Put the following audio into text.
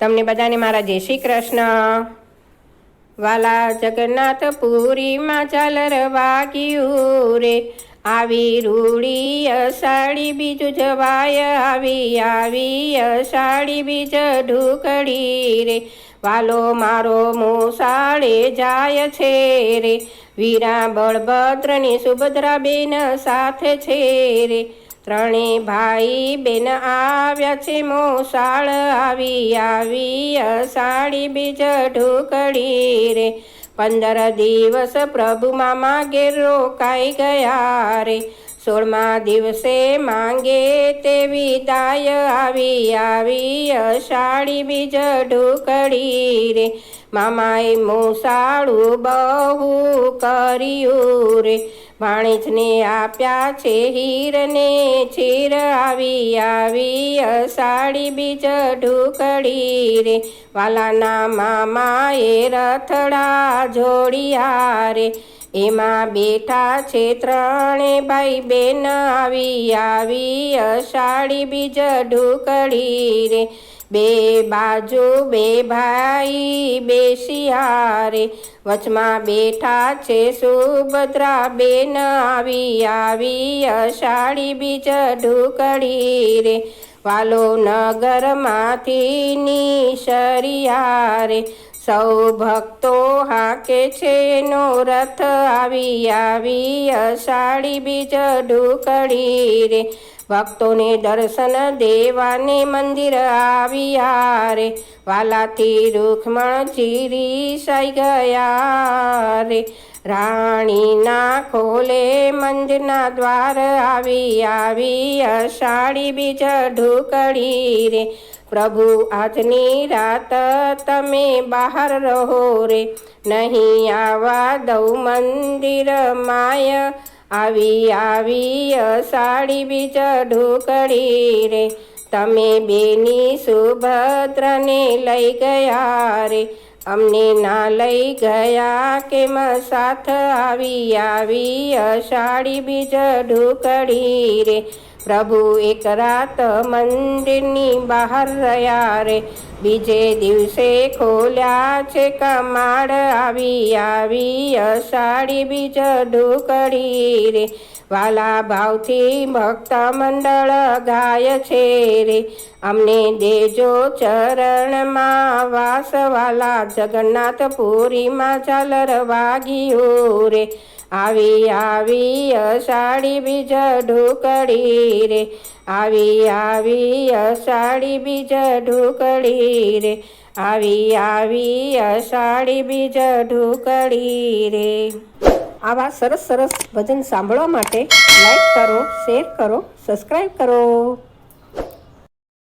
તમને બધાને મારા જય શ્રી કૃષ્ણ। વાલા જગન્નાથ પુરીમાં ઝાલર વાગ્યું રે, આવી રૂડી અષાઢી બીજ જવાય, આવી અષાઢી બીજ ઢુકડી રે, વાલો મારો મોસાળે જાય છે રે, વીરા બળભદ્રની સુભદ્રા બેન સાથે છે રે, ત્રણે ભાઈ બેન આવ્યા છે મોસાળ, આવી અષાઢી બીજ ઢુકડી રે, 15 દિવસ પ્રભુ મામા ઘેર રોકાઈ ગયા રે, 16મા દિવસે માંગે તે વિદાય, આવી અષાઢી બીજ ઢુકડી રે, મામાએ મોસાળું બહુ કર્યું રે, ભાણેજને આપ્યા છે હીરને ચીર, આવી અષાઢી બીજ ઢુકડી રે, વાલાના મામાએ રથડા જોડિયા રે, એમાં બેઠા છે ત્રણે ભાઈ બેન, આવી અષાઢી બીજ ઢુકડી રે, બે બાજુ બે ભાઈ બેસ્યા રે, વચમાં બેઠા છે સુભદ્રા બેન, આવી અષાઢી બીજ ઢુકડી રે, વાલો નગરમાંથી નીસર્યા રે, સૌ ભક્તો હાકે છે નો રથ, આવી અષાઢી બીજ ઢુકડી રે, ભક્તોને દર્શન દેવાને મંદિર આવ્યા રે, વાલાથી રૂક્ષ્મણજી રીસાઈ ગયા રે, રાણીના ખોલે મંદિરના દ્વાર, આવી અષાઢી બીજ ઢુકડી રે, પ્રભુ આજની રાત તમે બહાર રહો રે, નહીં આવવા દઉં મંદિર માય, આવી અષાઢી બીજ ઢુકડી રે, તમે બેની સુભદ્રાને લઈ ગયા રે, અમને ના લઈ ગયા કેમ સાથ, આવી અષાઢી બીજ ઢુકડી રે, પ્રભુ એક રાત મંદિરની બહાર રહ્યા રે, બીજે દિવસે ખોલ્યા છે કમાડ, આવી અષાઢી બીજ ઢુકડી રે, વાલા ભાવથી ભક્ત મંડળ ગાય છે રે, અમને દેજો ચરણમાં વાસ, વાલા જગન્નાથ પુરીમાં ઝાલર વાગ્યું રે, આવી અષાઢી બીજ ઢુકડી રે, આવી અષાઢી બીજ ઢુકડી રે, આવી અષાઢી બીજ ઢુકડી રે। આવા સરસ ભજન સાંભળવા માટે લાઈક કરો, શેર કરો, સબસ્ક્રાઈબ કરો।